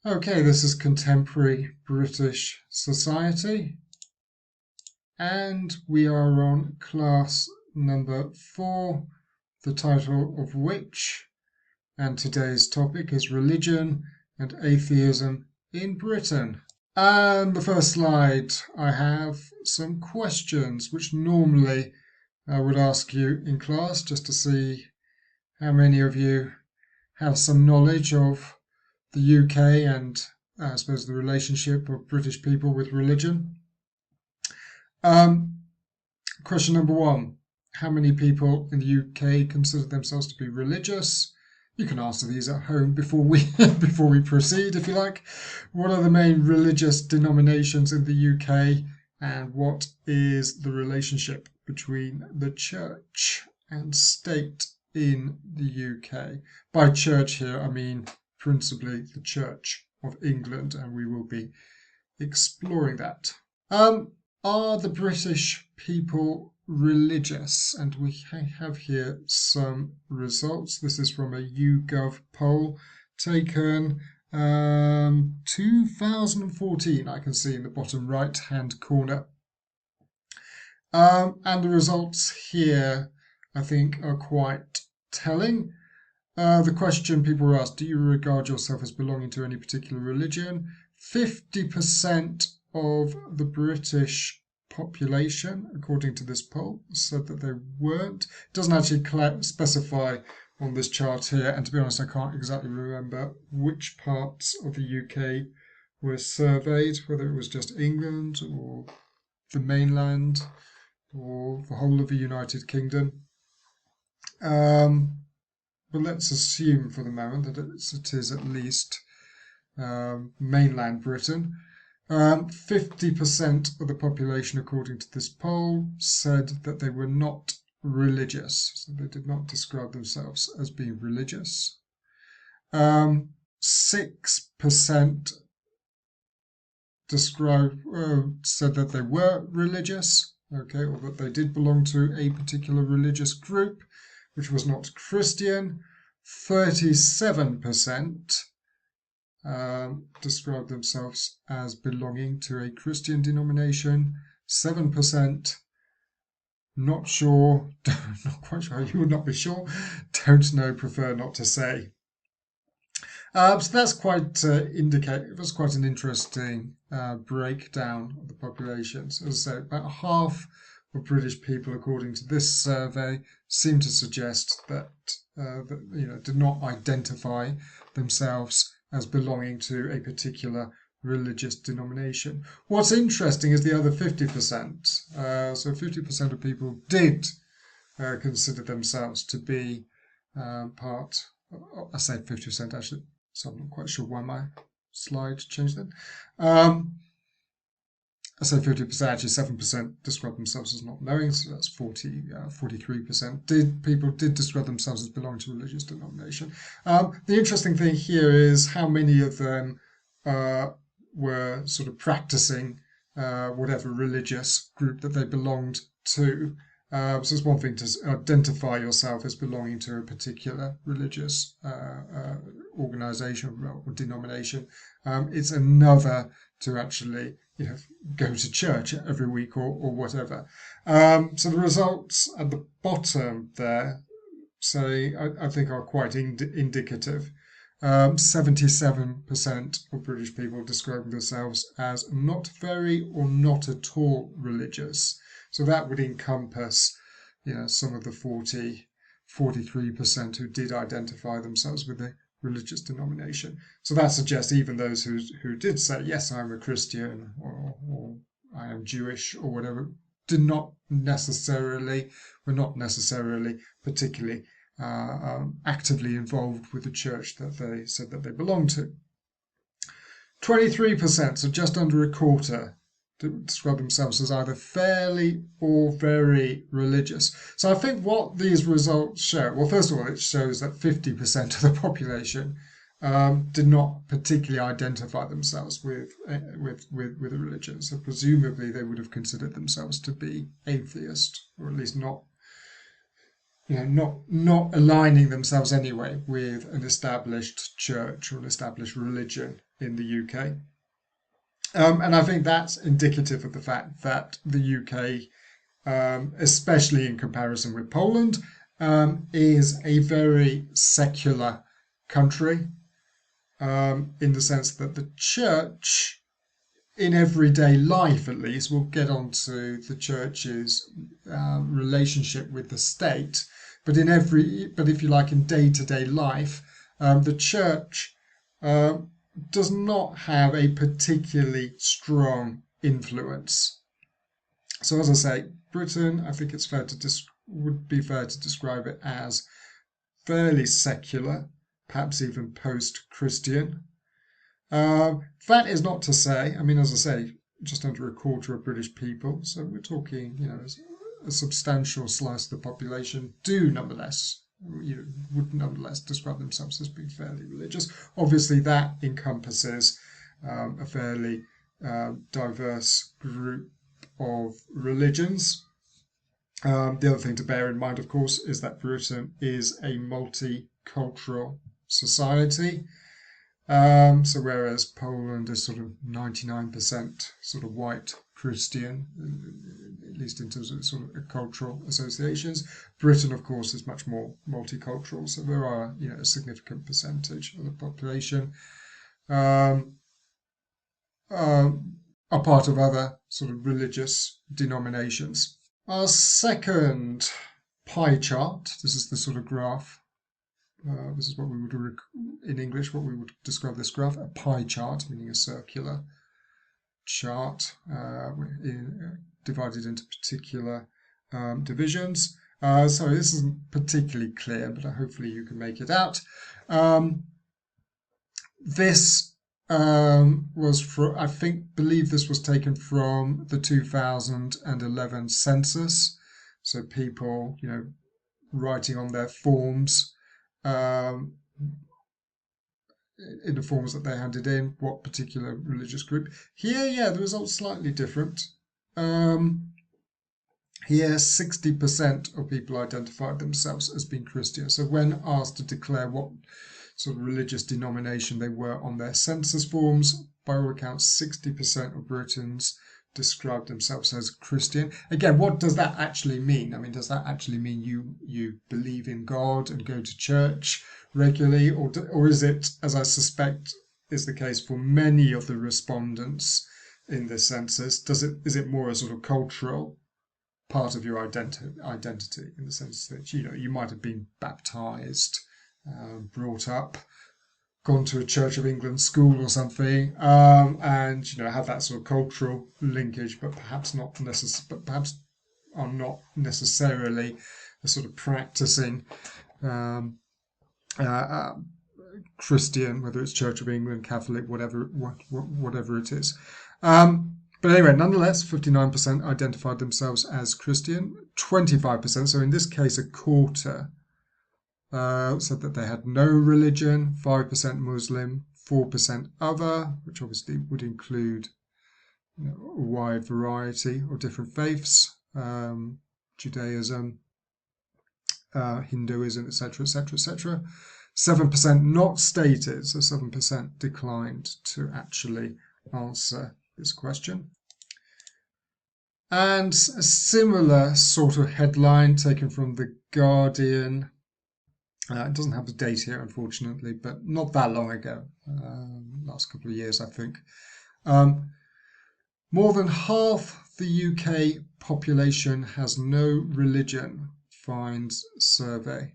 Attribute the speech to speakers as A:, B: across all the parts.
A: Okay, this is contemporary British society, and we are on class number 4, the title of which, and today's topic is religion and atheism in Britain. And the first slide, I have some questions which normally I would ask you in class just to see how many of you have some knowledge of the UK and I suppose the relationship of British people with religion. Question number 1. How many people in the UK consider themselves to be religious? You can answer these at home before we proceed, if you like. What are the main religious denominations in the UK, and what is the relationship between the church and state in the UK? By church here, I mean principally the Church of England, and we will be exploring that. Are the British people religious? And we have here some results. This is from a YouGov poll taken 2014, I can see in the bottom right hand corner. And the results here, I think, are quite telling. The question people were asked, do you regard yourself as belonging to any particular religion? 50% of the British population, according to this poll, said that they weren't. It doesn't actually specify on this chart here, and to be honest, I can't exactly remember which parts of the UK were surveyed, whether it was just England or the mainland or the whole of the United Kingdom. But let's assume for the moment that it is at least mainland Britain. 50% of the population, according to this poll, said that they were not religious. So they did not describe themselves as being religious. 6% said that they were religious, okay, or that they did belong to a particular religious group, which was not Christian. 37% described themselves as belonging to a Christian denomination. 7% not sure, not quite sure, you would not be sure, don't know, prefer not to say. So that's quite it was quite an interesting breakdown of the populations. As I say, about half of British people, according to this survey, seem to suggest that did not identify themselves as belonging to a particular religious denomination. What's interesting is the other 50%. So 50% of people did consider themselves to be part. I say 50% actually, so I'm not quite sure why my slide changed then. I say 50%, actually 7% describe themselves as not knowing, so that's 43%. People did describe themselves as belonging to a religious denomination. The interesting thing here is how many of them were sort of practicing whatever religious group that they belonged to. So it's one thing to identify yourself as belonging to a particular religious organization or denomination. It's another to actually go to church every week or whatever. So the results at the bottom there say, I think, are quite indicative. 77% of British people describing themselves as not very or not at all religious. So that would encompass, some of the 43% who did identify themselves with a religious denomination. So that suggests even those who did say, yes, I'm a Christian or I am Jewish or whatever, were not necessarily particularly actively involved with the church that they said that they belonged to. 23%, so just under a quarter, describe themselves as either fairly or very religious. So I think what these results show, well, first of all, it shows that 50% of the population did not particularly identify themselves with a religion. So presumably they would have considered themselves to be atheist, or at least not not aligning themselves anyway with an established church or an established religion in the UK. And I think that's indicative of the fact that the UK, especially in comparison with Poland, is a very secular country, in the sense that the church, in everyday life at least, we'll get on to the church's relationship with the state, but if you like, in day-to-day life, the church does not have a particularly strong influence. So, as I say, Britain, I think it's would be fair to describe it as fairly secular, perhaps even post-Christian. That is not to say, I mean, as I say, just under a quarter of British people, so we're talking, a substantial slice of the population would nonetheless describe themselves as being fairly religious. Obviously, that encompasses a fairly diverse group of religions. The other thing to bear in mind, of course, is that Britain is a multicultural society. So whereas Poland is sort of 99% sort of white Christian, at least in terms of sort of cultural associations, Britain, of course, is much more multicultural. So there are, a significant percentage of the population are part of other sort of religious denominations. Our second pie chart, this is the sort of graph. This is what we would, in English, what we would describe this graph, a pie chart, meaning a circular chart divided into particular divisions. So this isn't particularly clear, but hopefully you can make it out. This believe this was taken from the 2011 census. So people, writing on their forms, in the forms that they handed in, what particular religious group. Here, the result's slightly different. Here, 60% of people identified themselves as being Christian. So when asked to declare what sort of religious denomination they were on their census forms, by all accounts, 60% of Britons described themselves as Christian. Again, what does that actually mean? I mean, does that actually mean you believe in God and go to church regularly, or is it, as I suspect is the case for many of the respondents in this census, is it more a sort of cultural part of your identity, in the sense that you might have been baptized, brought up, gone to a Church of England school or something, and have that sort of cultural linkage, but perhaps are not necessarily a sort of practicing Christian, whether it's Church of England, Catholic, whatever it is. But anyway, nonetheless, 59% identified themselves as Christian, 25%, so in this case a quarter, said that they had no religion, 5% Muslim, 4% other, which obviously would include a wide variety of different faiths, Judaism, Hinduism, etc., etc., etc. 7% not stated, so 7% declined to actually answer this question. And a similar sort of headline taken from The Guardian. It doesn't have the date here, unfortunately, but not that long ago, last couple of years, I think. More than half the UK population has no religion, finds survey.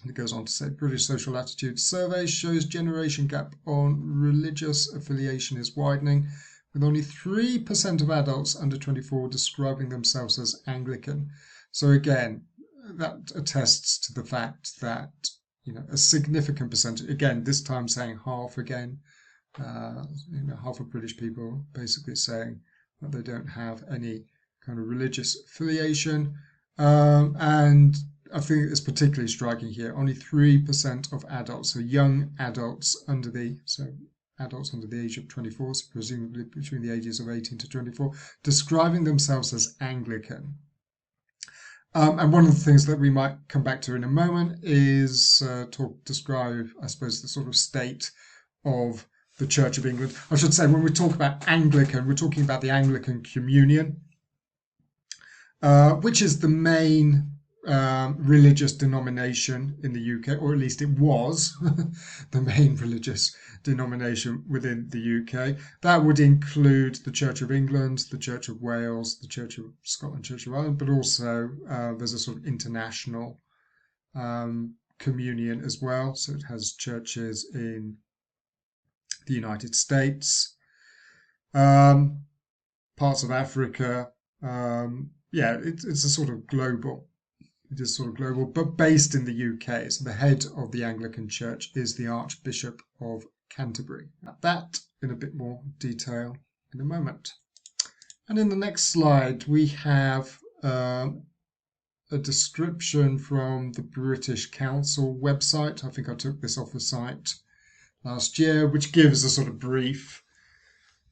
A: And it goes on to say, British Social Attitude Survey shows generation gap on religious affiliation is widening, with only 3% of adults under 24 describing themselves as Anglican. So again, that attests to the fact that a significant percentage, again this time saying half again, half of British people basically saying that they don't have any kind of religious affiliation, and I think it's particularly striking here, only 3% of adults, so young adults adults under the age of 24, so presumably between the ages of 18 to 24, describing themselves as Anglican. And one of the things that we might come back to in a moment is describe, I suppose, the sort of state of the Church of England. I should say, when we talk about Anglican, we're talking about the Anglican Communion, which is the main religious denomination in the UK, or at least it was the main religious denomination within the UK. That would include the Church of England, the Church of Wales, the Church of Scotland, Church of Ireland, but also there's a sort of international communion as well. So it has churches in the United States, parts of Africa. Yeah, it's a sort of global. It is sort of global, but based in the UK. So the head of the Anglican Church is the Archbishop of Canterbury. That in a bit more detail in a moment. And in the next slide, we have a description from the British Council website. I think I took this off the site last year, which gives a sort of brief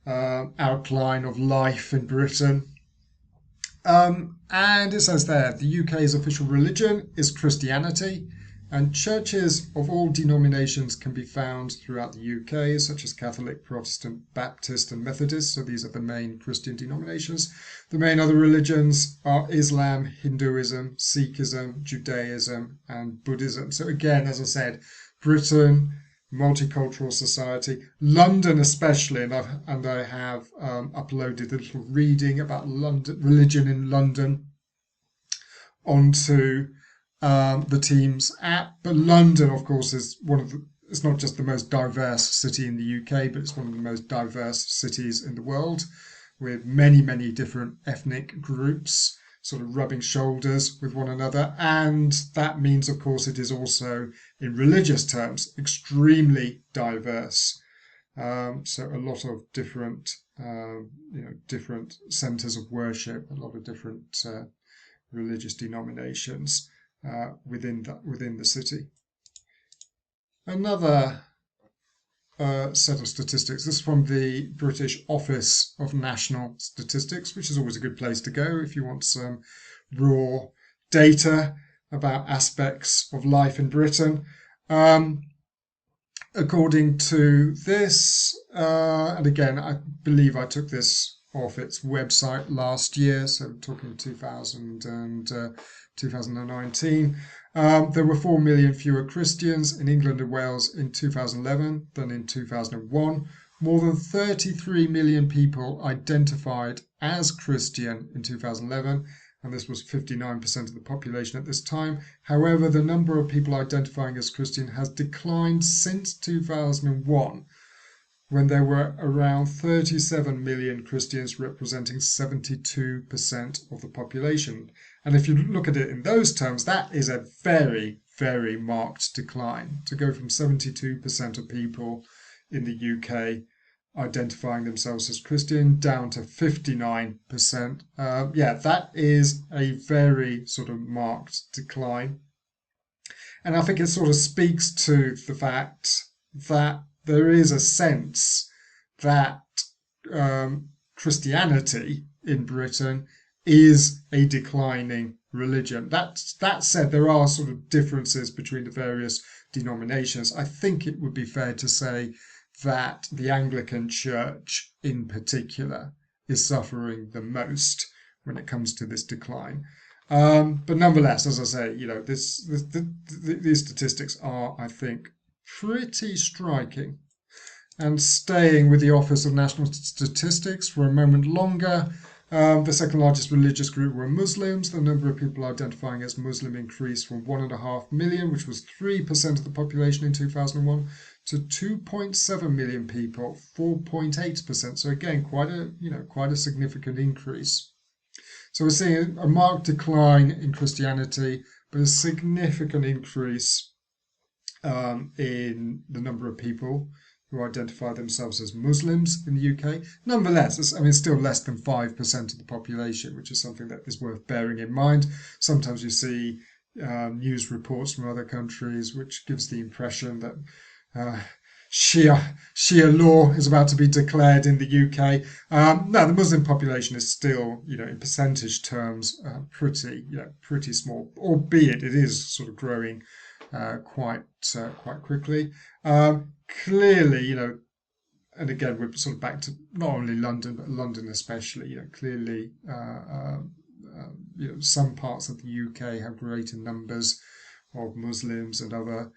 A: outline of life in Britain. And it says there, the UK's official religion is Christianity, and churches of all denominations can be found throughout the UK, such as Catholic, Protestant, Baptist, and Methodist. So these are the main Christian denominations. The main other religions are Islam, Hinduism, Sikhism, Judaism, and Buddhism. So again, as I said, Britain, multicultural society, London especially, and I have uploaded a little reading about London, religion in London onto the Teams app. But London, of course, is it's not just the most diverse city in the UK, but it's one of the most diverse cities in the world, with many, many different ethnic groups sort of rubbing shoulders with one another. And that means, of course, it is also, in religious terms, extremely diverse. So a lot of different, different centres of worship, a lot of different religious denominations within the city. Another set of statistics. This is from the British Office of National Statistics, which is always a good place to go if you want some raw data about aspects of life in Britain. According to this, and again, I believe I took this off its website last year, so talking 2019. There were 4 million fewer Christians in England and Wales in 2011 than in 2001. More than 33 million people identified as Christian in 2011, and this was 59% of the population at this time. However, the number of people identifying as Christian has declined since 2001, when there were around 37 million Christians, representing 72% of the population. And if you look at it in those terms, that is a very, very marked decline. To go from 72% of people in the UK identifying themselves as Christian down to 59%. That is a very sort of marked decline. And I think it sort of speaks to the fact that there is a sense that Christianity in Britain is a declining religion. That said, there are sort of differences between the various denominations. I think it would be fair to say that the Anglican Church in particular is suffering the most when it comes to this decline. But nonetheless, as I say, these statistics are, I think, pretty striking. And staying with the Office of National Statistics for a moment longer, the second largest religious group were Muslims. The number of people identifying as Muslim increased from 1.5 million, which was 3% of the population in 2001, to 2.7 million people, 4.8%. So again, quite a significant increase. So we're seeing a marked decline in Christianity, but a significant increase in the number of people who identify themselves as Muslims in the UK. Nonetheless, it's still less than 5% of the population, which is something that is worth bearing in mind. Sometimes you see news reports from other countries which gives the impression that Shia law is about to be declared in the UK. No, the Muslim population is still, in percentage terms, pretty small, albeit it is sort of growing quite quickly. Clearly, and again, we're sort of back to not only London, but London especially. Clearly, some parts of the UK have greater numbers of Muslims and other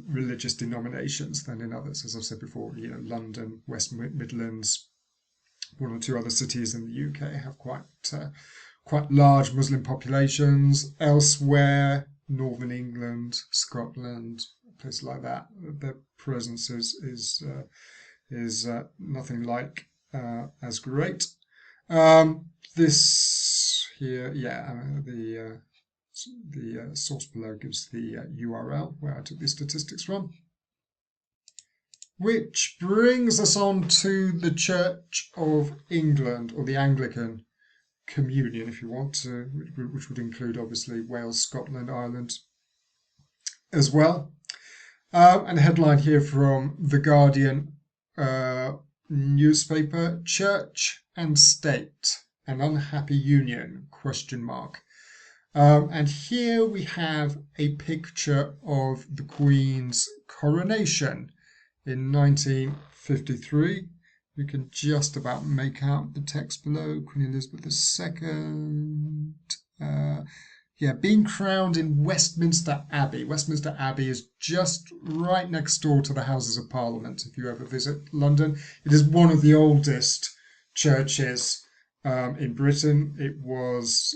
A: religious denominations than in others. As I've said before, London, West Midlands, one or two other cities in the UK have quite large Muslim populations. Elsewhere, Northern England, Scotland, places like that, their presence is nothing like as great. This here, the source below gives the URL where I took these statistics from. Which brings us on to the Church of England, or the Anglican Communion, if you want to, which would include obviously Wales, Scotland, Ireland as well. And a headline here from The Guardian newspaper: Church and State, an unhappy union, ? And here we have a picture of the Queen's coronation in 1953. You can just about make out the text below. Queen Elizabeth II. Being crowned in Westminster Abbey. Westminster Abbey is just right next door to the Houses of Parliament, if you ever visit London. It is one of the oldest churches in Britain. It was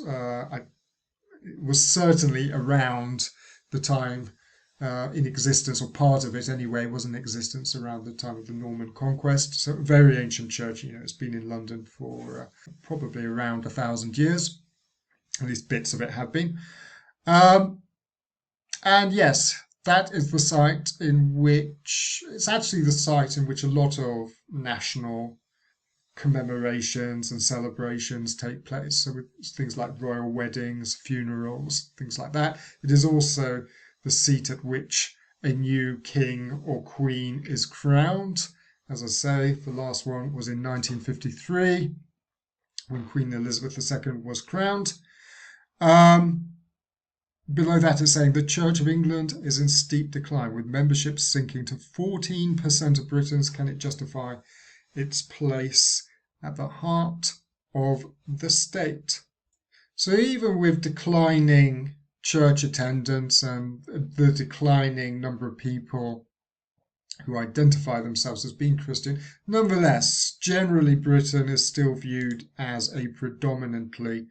A: certainly around the time in existence, or part of it anyway, was in existence around the time of the Norman Conquest. So a very ancient church. It's been in London for probably around 1,000 years. At least bits of it have been. And yes, that is the site in which, it's actually the site in which a lot of national commemorations and celebrations take place. So with things like royal weddings, funerals, things like that. It is also the seat at which a new king or queen is crowned. As I say, the last one was in 1953, when Queen Elizabeth II was crowned. Below that is saying the Church of England is in steep decline, with membership sinking to 14% of Britons. Can it justify its place at the heart of the state? So even with declining church attendance and the declining number of people who identify themselves as being Christian, nonetheless, generally Britain is still viewed as a predominantly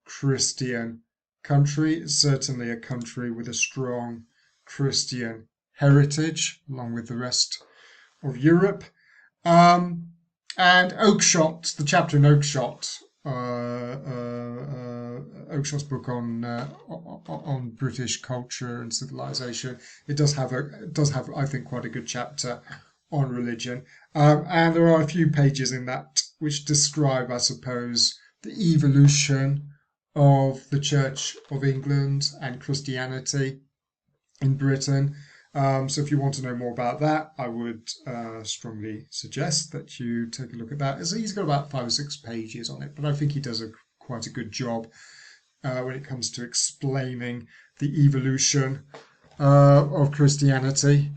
A: Christian country. It's certainly a country with a strong Christian heritage, along with the rest of Europe. And Oakeshott, the chapter in Oakeshott, Oakeshott's book on British culture and civilization, it does have I think quite a good chapter on religion, and there are a few pages in that which describe, I suppose, the evolution of the Church of England and Christianity in Britain. So if you want to know more about that, I would strongly suggest that you take a look at that. He's got about 5 or 6 pages on it, but I think he does quite a good job when it comes to explaining the evolution of Christianity.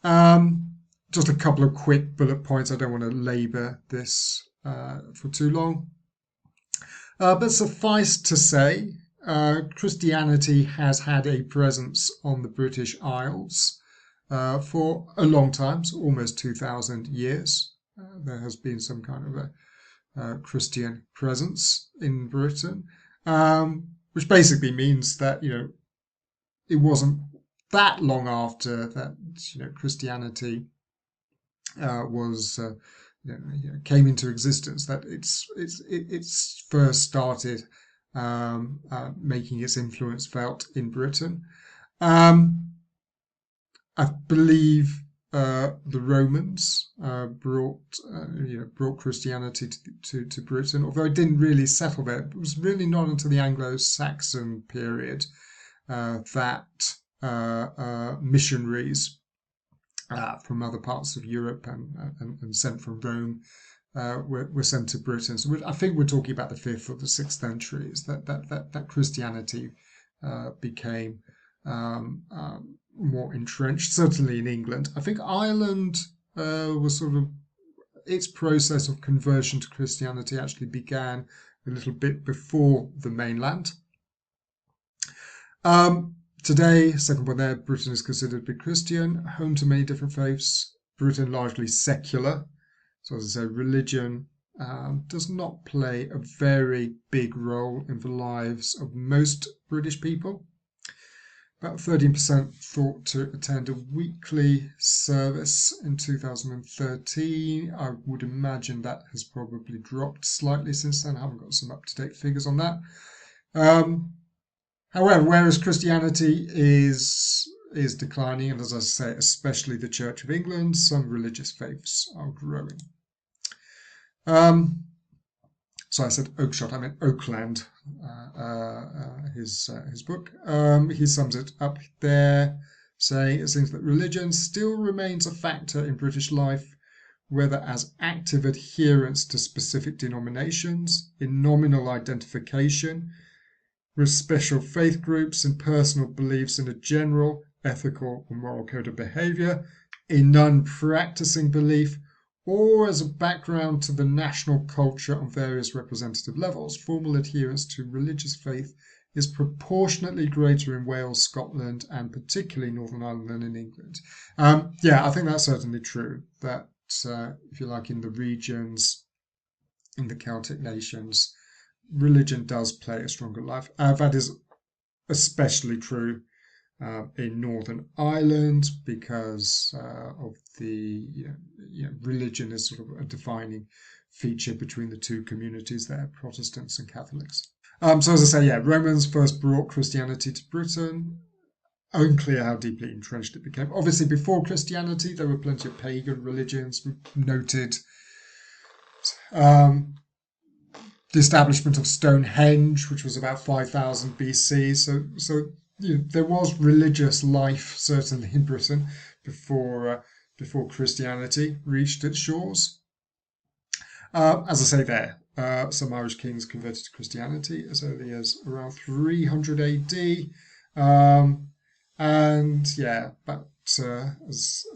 A: Just a couple of quick bullet points. I don't want to labour this for too long. But suffice to say, Christianity has had a presence on the British Isles for a long time, so almost 2,000 years. There has been some kind of a Christian presence in Britain, which basically means that, it wasn't that long after that, Christianity was came into existence that it's first started making its influence felt in Britain. I believe the Romans brought Christianity to Britain, although it didn't really settle there. It was really not until the Anglo-Saxon period that missionaries from other parts of Europe and sent from Rome were sent to Britain. So I think we're talking about the 5th or the 6th centuries that Christianity became more entrenched, certainly in England. I think Ireland was sort of, its process of conversion to Christianity actually began a little bit before the mainland. Today, second point there, Britain is considered to be Christian, home to many different faiths. Britain largely secular. So as I say, religion does not play a very big role in the lives of most British people. About 13% thought to attend a weekly service in 2013. I would imagine that has probably dropped slightly since then. I haven't got some up-to-date figures on that. However, whereas Christianity is declining, and as I say, especially the Church of England, some religious faiths are growing. So I said Oakeshott, I meant Oakland, his book. He sums it up there, saying it seems that religion still remains a factor in British life, whether as active adherence to specific denominations, in nominal identification with special faith groups, in personal beliefs in a general ethical or moral code of behaviour, in non-practicing belief, or as a background to the national culture on various representative levels. Formal adherence to religious faith is proportionately greater in Wales, Scotland, and particularly Northern Ireland than in England. I think that's certainly true, that if you like, in the regions, in the Celtic nations, religion does play a stronger life. That is especially true in Northern Ireland because of the religion is sort of a defining feature between the two communities there, Protestants and Catholics. So as I say, Romans first brought Christianity to Britain. Unclear how deeply entrenched it became. Obviously, before Christianity, there were plenty of pagan religions. We noted the establishment of Stonehenge, which was about 5000 BC. So there was religious life certainly in Britain before Christianity reached its shores. As I say there, some Irish kings converted to Christianity as early as around 300 AD. As I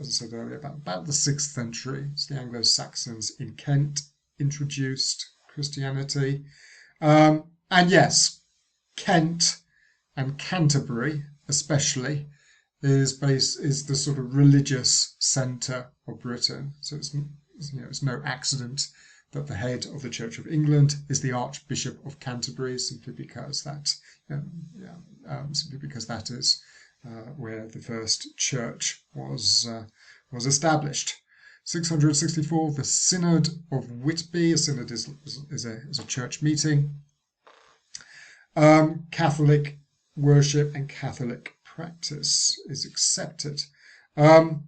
A: said earlier, about the 6th century, it's the Anglo-Saxons in Kent introduced Christianity. And yes, Kent and Canterbury especially is the sort of religious centre of Britain. So it's no accident that the head of the Church of England is the Archbishop of Canterbury, simply because that is where the first church was established. 664, the Synod of Whitby. A synod is a church meeting. Catholic worship and Catholic practice is accepted. And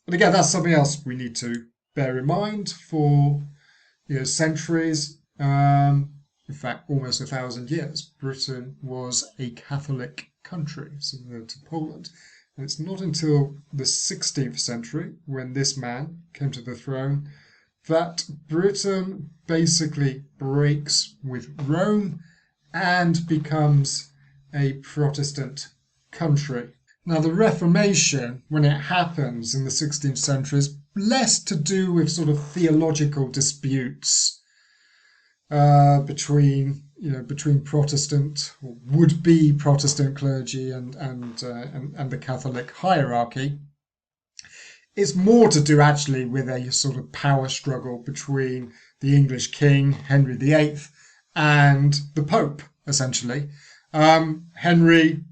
A: again, that's something else we need to bear in mind. For centuries, in fact, almost 1,000 years, Britain was a Catholic country, similar to Poland. And it's not until the 16th century, when this man came to the throne, that Britain basically breaks with Rome and becomes a Protestant country. Now, the Reformation, when it happens in the 16th century, is less to do with sort of theological disputes between Protestant or would-be Protestant clergy and the Catholic hierarchy. It's more to do actually with a sort of power struggle between the English king, Henry VIII, and the Pope, essentially. Henry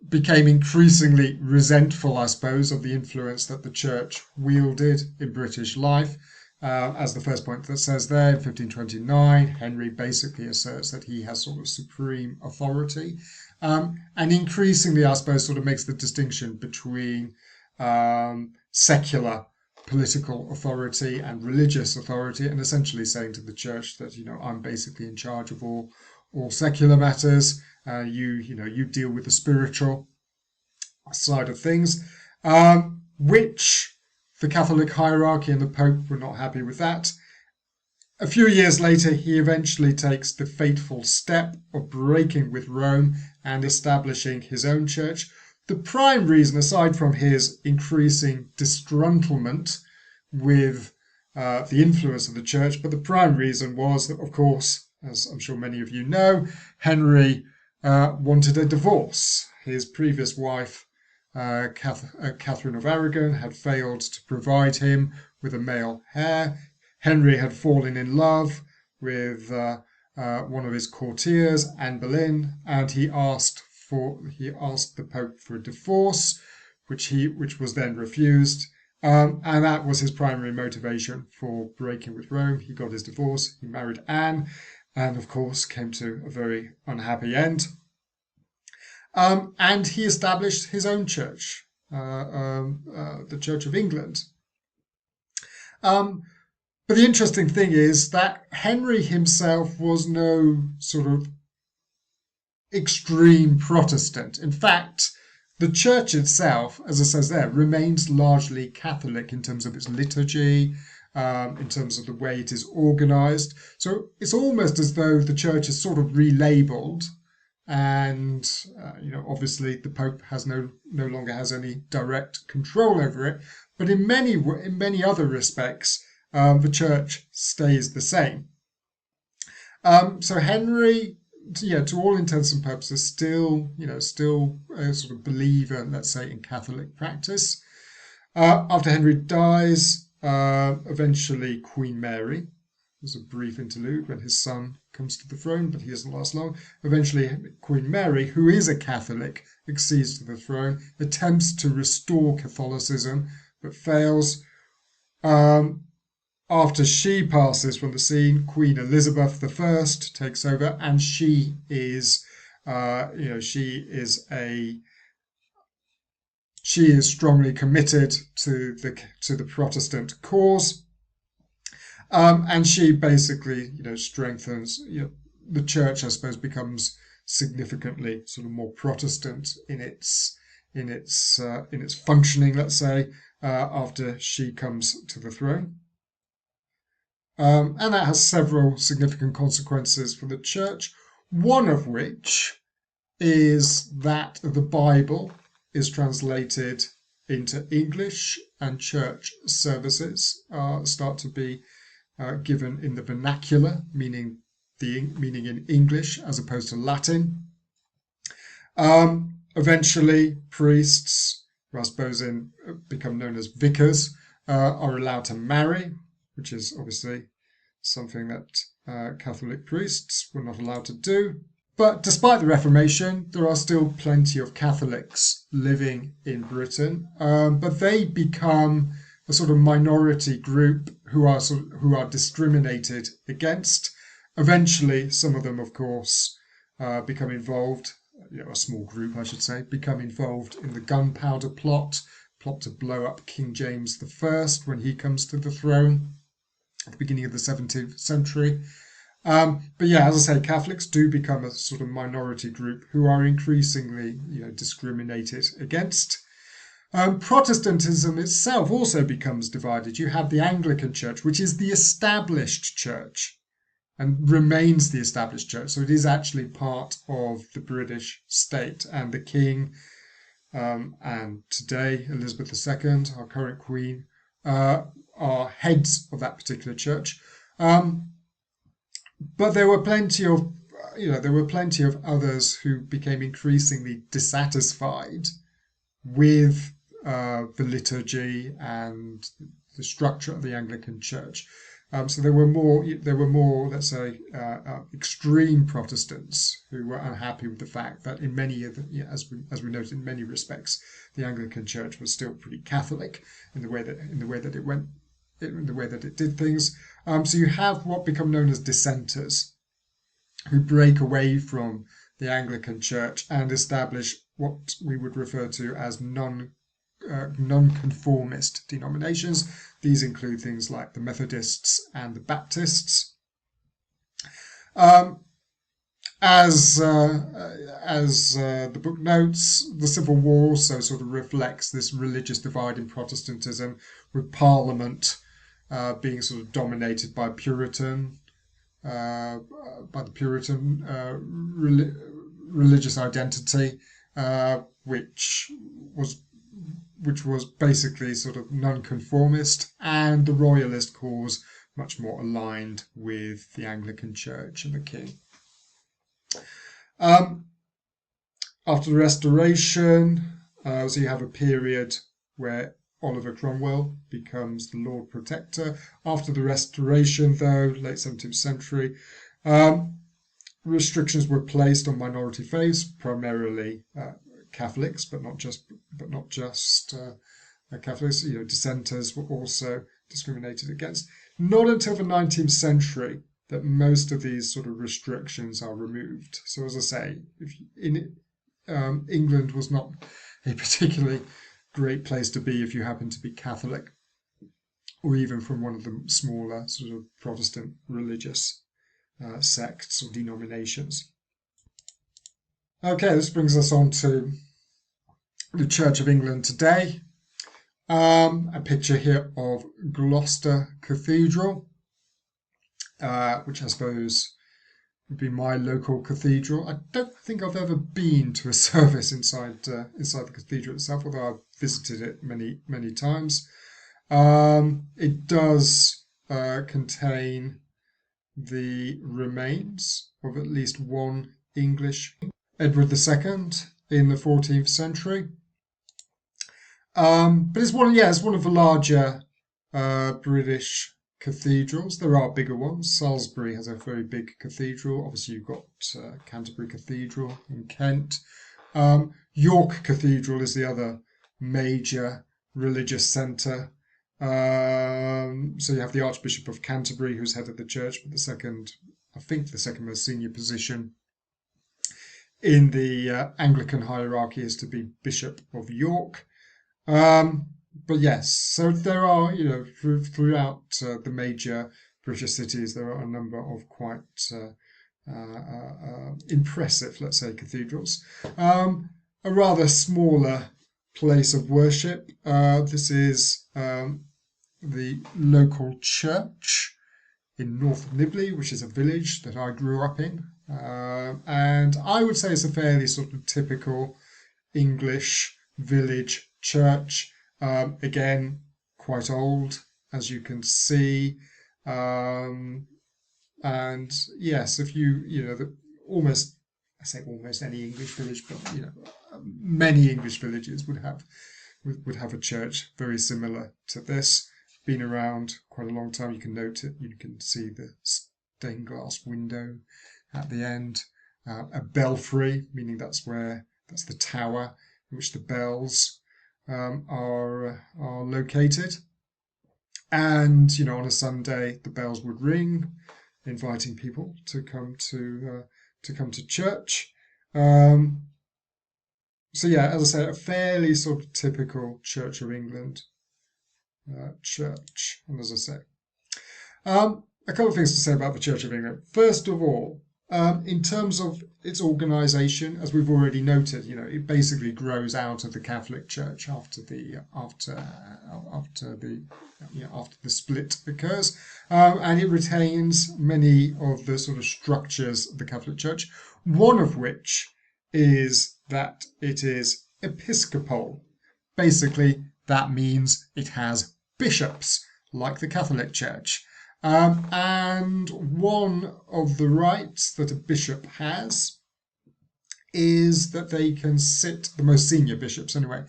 A: became increasingly resentful, I suppose, of the influence that the church wielded in British life. As the first point that says there, in 1529, Henry basically asserts that he has sort of supreme authority. And increasingly, I suppose, sort of makes the distinction between secular political authority and religious authority, and essentially saying to the church that, I'm basically in charge of all secular matters. You deal with the spiritual side of things. which the Catholic hierarchy and the Pope were not happy with that. A few years later, he eventually takes the fateful step of breaking with Rome and establishing his own church. The prime reason, aside from his increasing disgruntlement with the influence of the church, but the prime reason was that, of course, as I'm sure many of you know, Henry wanted a divorce. His previous wife, Catherine of Aragon, had failed to provide him with a male heir. Henry had fallen in love with one of his courtiers, Anne Boleyn, and he asked the Pope for a divorce, which was then refused. And that was his primary motivation for breaking with Rome. He got his divorce, he married Anne, and of course came to a very unhappy end. And he established his own church, the Church of England. But the interesting thing is that Henry himself was no sort of extreme Protestant. In fact, the church itself, as it says there, remains largely Catholic in terms of its liturgy, in terms of the way it is organized. So it's almost as though the church is sort of relabeled, and obviously the Pope has no longer has any direct control over it. But in many other respects, the church stays the same. So Henry, to all intents and purposes, still a sort of believer, let's say, in Catholic practice. After Henry dies, eventually Queen Mary, there's a brief interlude when his son comes to the throne, but he doesn't last long. Eventually Queen Mary, who is a Catholic, accedes to the throne, attempts to restore Catholicism, but fails. After she passes from the scene, Queen Elizabeth I takes over, and she is strongly committed to the Protestant cause, and she basically strengthens the church. I suppose becomes significantly sort of more Protestant in its functioning, let's say, after she comes to the throne. And that has several significant consequences for the church, one of which is that the Bible is translated into English, and church services start to be given in the vernacular, meaning in English as opposed to Latin. Eventually, priests, who I suppose become known as vicars, are allowed to marry, which is obviously something that Catholic priests were not allowed to do. But despite the Reformation, there are still plenty of Catholics living in Britain, but they become a sort of minority group who are discriminated against. Eventually, some of them, of course, become involved. A small group, I should say, become involved in the Gunpowder Plot to blow up King James I when he comes to the throne at the beginning of the 17th century. But as I say, Catholics do become a sort of minority group who are increasingly, discriminated against. Protestantism itself also becomes divided. You have the Anglican Church, which is the established church and remains the established church. So it is actually part of the British state, and the King and today Elizabeth II, our current Queen, are heads of that particular church. But there were plenty of others who became increasingly dissatisfied with the liturgy and the structure of the Anglican Church. So there were more, let's say, extreme Protestants who were unhappy with the fact that in many of as we noted, in many respects, the Anglican Church was still pretty Catholic in the way that it did things. So you have what become known as dissenters, who break away from the Anglican Church and establish what we would refer to as non-conformist denominations. These include things like the Methodists and the Baptists. as the book notes, the Civil War also sort of reflects this religious divide in Protestantism, with Parliament being sort of dominated by uh, the Puritan religious identity, which was basically sort of nonconformist, and the royalist cause much more aligned with the Anglican Church and the king. After the Restoration, so you have a period where Oliver Cromwell becomes the Lord Protector. After the Restoration, though, late 17th century, restrictions were placed on minority faiths, primarily Catholics, but not just Catholics. Dissenters were also discriminated against. Not until the 19th century that most of these sort of restrictions are removed. So, as I say, England was not a particularly great place to be if you happen to be Catholic, or even from one of the smaller sort of Protestant religious sects or denominations. Okay, this brings us on to the Church of England today. A picture here of Gloucester Cathedral, which I suppose would be my local cathedral. I don't think I've ever been to a service inside the cathedral itself, although I've visited it many times. It does contain the remains of at least one English Edward II in the 14th century. But it's one of the larger British cathedrals. There are bigger ones. Salisbury has a very big cathedral. Obviously, you've got Canterbury Cathedral in Kent. York Cathedral is the other major religious centre. So you have the Archbishop of Canterbury, who's head of the church, but the second most senior position in the Anglican hierarchy is to be Bishop of York. But yes, so there are, throughout the major British cities, there are a number of quite impressive, let's say, cathedrals. A rather smaller place of worship. This is the local church in North Nibley, which is a village that I grew up in. And I would say it's a fairly sort of typical English village church. Again, quite old, as you can see. And yes, if almost, I say almost any English village, but many English villages would have a church very similar to this. Been around quite a long time. You can note it. You can see the stained glass window at the end. A belfry, meaning that's the tower in which the bells are located. And on a Sunday, the bells would ring, inviting people to come to church. So yeah, as I say, a fairly sort of typical Church of England church. And as I say, a couple of things to say about the Church of England. First of all, in terms of its organisation, as we've already noted, it basically grows out of the Catholic Church after the split occurs, and it retains many of the sort of structures of the Catholic Church. One of which is that it is episcopal. Basically, that means it has bishops, like the Catholic Church. And one of the rights that a bishop has is that they can sit, the most senior bishops anyway,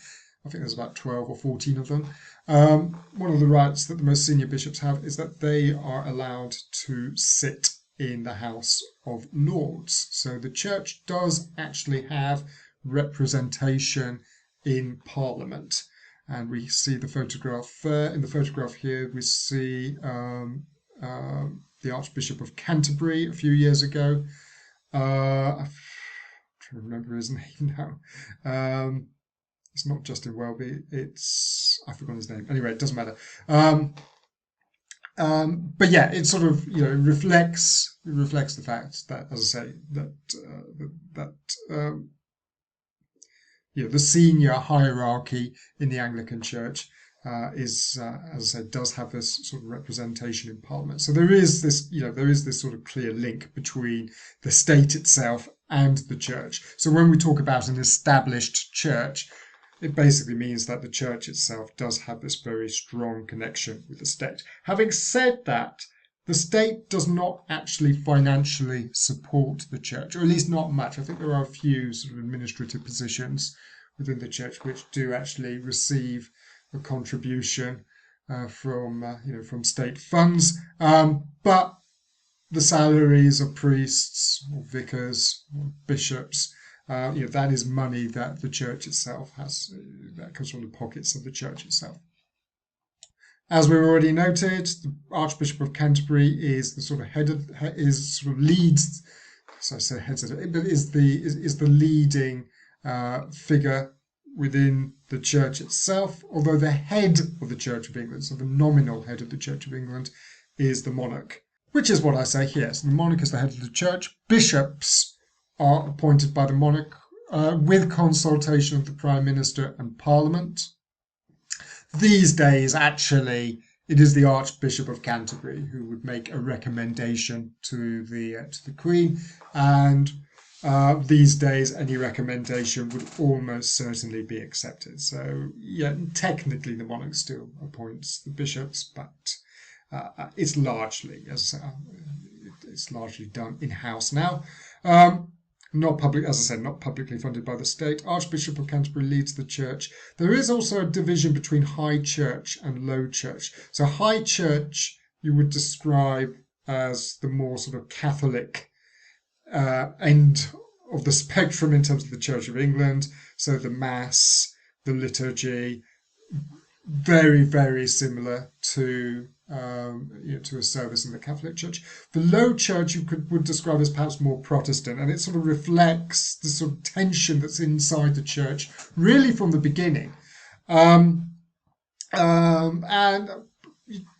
A: I think there's about 12 or 14 of them. One of the rights that the most senior bishops have is that they are allowed to sit in the House of Lords. So the church does actually have representation in Parliament. And we see the photograph there. In the photograph here, we see the Archbishop of Canterbury a few years ago. I'm trying to remember his name now. It's not Justin Welby. I've forgotten his name. Anyway, it doesn't matter. But yeah, it sort of reflects the fact that, as I say, that the senior hierarchy in the Anglican Church is, as I said, does have this sort of representation in Parliament. So there is this sort of clear link between the state itself and the church. So when we talk about an established church, it basically means that the church itself does have this very strong connection with the state. Having said that, the state does not actually financially support the church, or at least not much. I think there are a few sort of administrative positions within the church which do actually receive a contribution from state funds, but the salaries of priests or vicars or bishops, that is money that the church itself has, that comes from the pockets of the church itself. As we've already noted, the Archbishop of Canterbury is the sort of leads. So I say heads of it, but is the leading figure within the church itself. Although the head of the Church of England, so the nominal head of the Church of England, is the monarch, which is what I say here. So the monarch is the head of the church. Bishops are appointed by the monarch with consultation of the Prime Minister and Parliament. These days, actually, it is the Archbishop of Canterbury who would make a recommendation to the Queen, and these days any recommendation would almost certainly be accepted. So, yeah, technically the monarch still appoints the bishops, but it's largely, it's largely done in-house now. Not public, as I said, not publicly funded by the state. Archbishop of Canterbury leads the church. There is also a division between high church and low church. So high church you would describe as the more sort of Catholic end of the spectrum in terms of the Church of England. So the Mass, the liturgy, very, very similar to a service in the Catholic Church. The Low Church would describe as perhaps more Protestant, and it sort of reflects the sort of tension that's inside the church, really from the beginning. And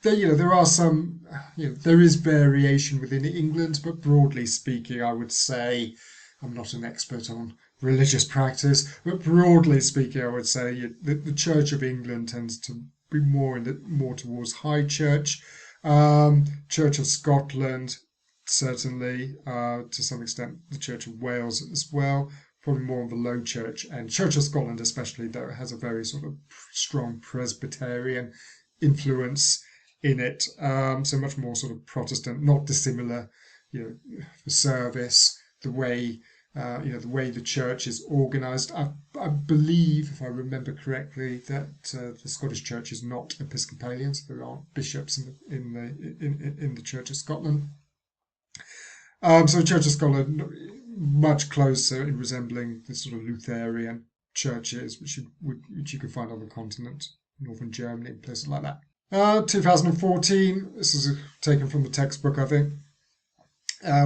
A: there are some, there is variation within England, but broadly speaking, I would say, I'm not an expert on religious practice, but broadly speaking, I would say the Church of England tends to be more towards High Church. Church of Scotland, certainly, to some extent, the Church of Wales as well, probably more on the Low Church. And Church of Scotland, especially, though, it has a very sort of strong Presbyterian influence in it. So much more sort of Protestant, not dissimilar, the service, the way the church is organised. I believe, if I remember correctly, that the Scottish Church is not Episcopalian, so there aren't bishops in the Church of Scotland. So the Church of Scotland much closer in resembling the sort of Lutheran churches, which you can find on the continent, northern Germany, places like that. 2014. This is taken from the textbook, I think.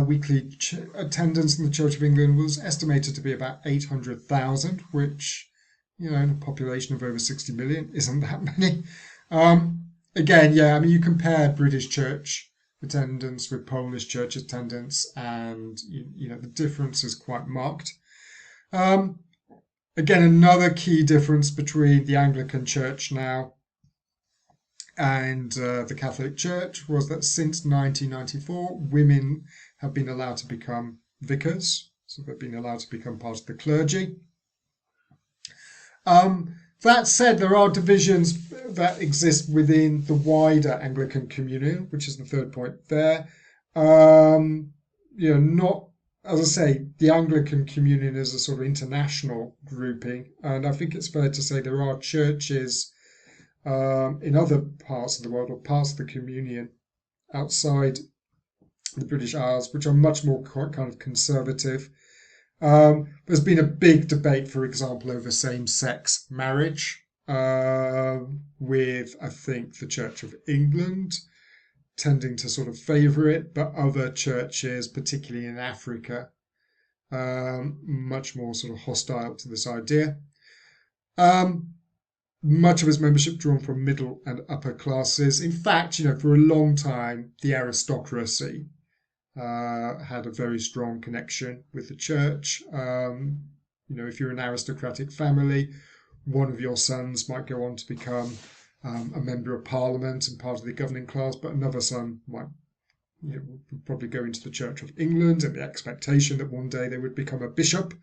A: Weekly attendance in the Church of England was estimated to be about 800,000, which, in a population of over 60 million, isn't that many. Again, yeah, I mean, you compare British church attendance with Polish church attendance, and the difference is quite marked. Again, another key difference between the Anglican Church now and the Catholic Church was that since 1994, women have been allowed to become vicars, so they've been allowed to become part of the clergy. That said, there are divisions that exist within the wider Anglican communion, which is the third point there. Not, as I say, the Anglican communion is a sort of international grouping, and I think it's fair to say there are churches in other parts of the world, or parts of the communion outside the British Isles, which are much more kind of conservative. There's been a big debate, for example, over same-sex marriage, with, I think, the Church of England tending to sort of favour it, but other churches, particularly in Africa, much more sort of hostile to this idea. much of its membership drawn from middle and upper classes. In fact, for a long time, the aristocracy had a very strong connection with the church. If you're an aristocratic family, one of your sons might go on to become a member of parliament and part of the governing class, but another son might probably go into the Church of England in the expectation that one day they would become a bishop.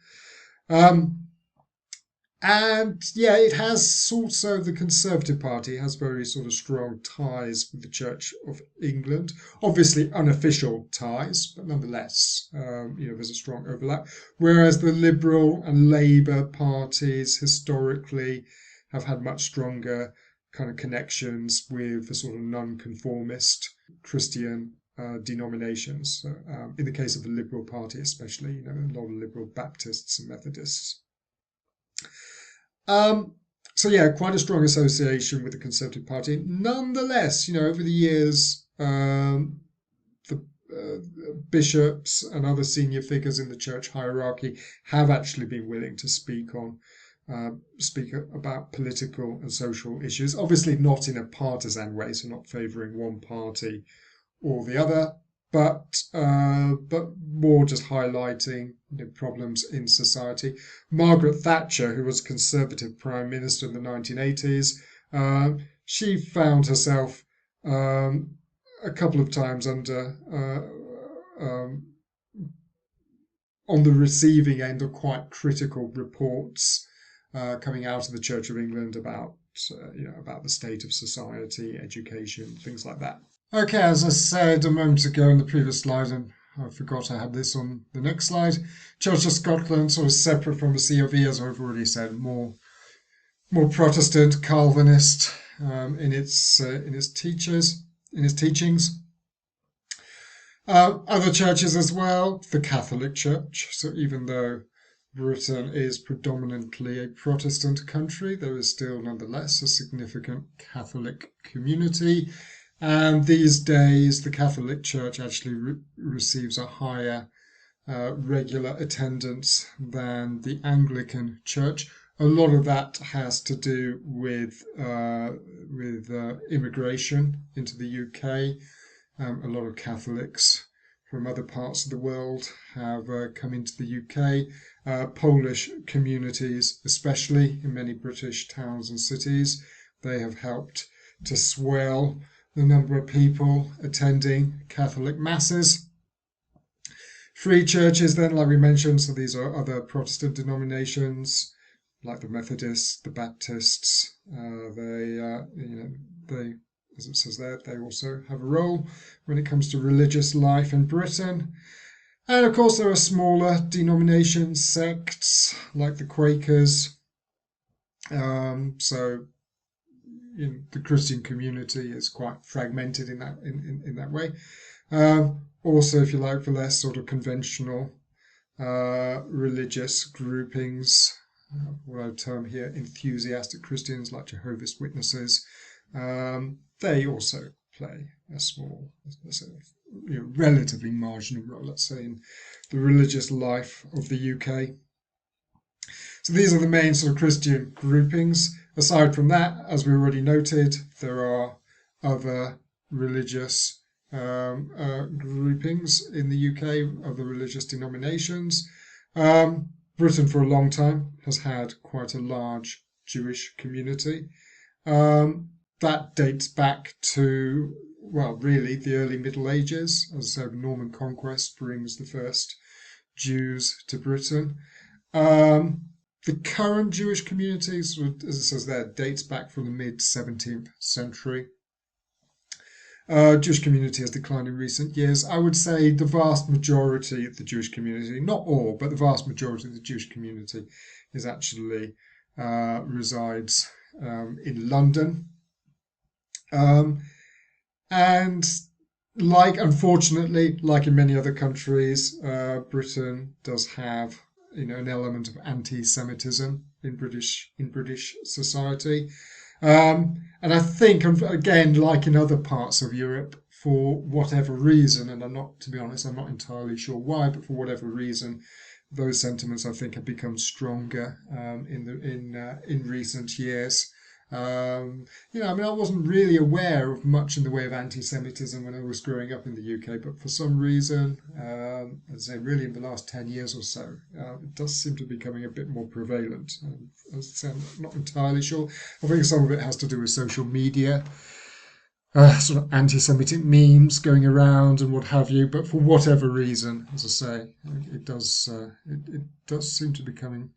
A: And yeah, it has also, the Conservative Party has very sort of strong ties with the Church of England. Obviously unofficial ties, but nonetheless, there's a strong overlap. Whereas the Liberal and Labour parties historically have had much stronger kind of connections with the sort of non-conformist Christian denominations. So, in the case of the Liberal Party, especially, a lot of Liberal Baptists and Methodists. So yeah, quite a strong association with the Conservative Party. Nonetheless, over the years, the bishops and other senior figures in the church hierarchy have actually been willing to speak about political and social issues. Obviously, not in a partisan way, so not favouring one party or the other, but more just highlighting problems in society. Margaret Thatcher, who was Conservative Prime Minister in the 1980s, she found herself a couple of times on the receiving end of quite critical reports coming out of the Church of England about the state of society, education, things like that. Okay, as I said a moment ago in the previous slide, and I forgot I had this on the next slide, Church of Scotland sort of separate from the COV, as I've already said, more Protestant, Calvinist in its teachings. Other churches as well, the Catholic Church. So even though Britain is predominantly a Protestant country, there is still nonetheless a significant Catholic community. And these days, the Catholic Church actually receives a higher regular attendance than the Anglican Church. A lot of that has to do with immigration into the UK. A lot of Catholics from other parts of the world have come into the UK. Polish communities, especially in many British towns and cities, they have helped to swell the number of people attending Catholic masses. Free churches, then, like we mentioned, so these are other Protestant denominations, like the Methodists, the Baptists. They, as it says there, they also have a role when it comes to religious life in Britain. And of course, there are smaller denominations, sects, like the Quakers. The Christian community is quite fragmented in that way. Also, if you like, the less sort of conventional religious groupings, what I term here enthusiastic Christians like Jehovah's Witnesses, they also play a small, relatively marginal role, let's say, in the religious life of the UK. So these are the main sort of Christian groupings. Aside from that, as we already noted, there are other religious groupings in the UK, other religious denominations. Britain for a long time has had quite a large Jewish community. That dates back to, really the early Middle Ages. As I said, Norman conquest brings the first Jews to Britain. The current Jewish community, as it says there, dates back from the mid-17th century. Jewish community has declined in recent years. I would say the vast majority of the Jewish community, not all, but the vast majority of the Jewish community is actually resides in London. And unfortunately, like in many other countries, Britain does have an element of anti-Semitism in British society. And I think, again, like in other parts of Europe, for whatever reason, and to be honest, I'm not entirely sure why, but for whatever reason, those sentiments I think have become stronger in recent years. I wasn't really aware of much in the way of anti-Semitism when I was growing up in the UK, but for some reason, as I say, really in the last 10 years or so, it does seem to be becoming a bit more prevalent. As I say, I'm not entirely sure. I think some of it has to do with social media, sort of anti-Semitic memes going around and what have you. But for whatever reason, as I say, it does seem to be becoming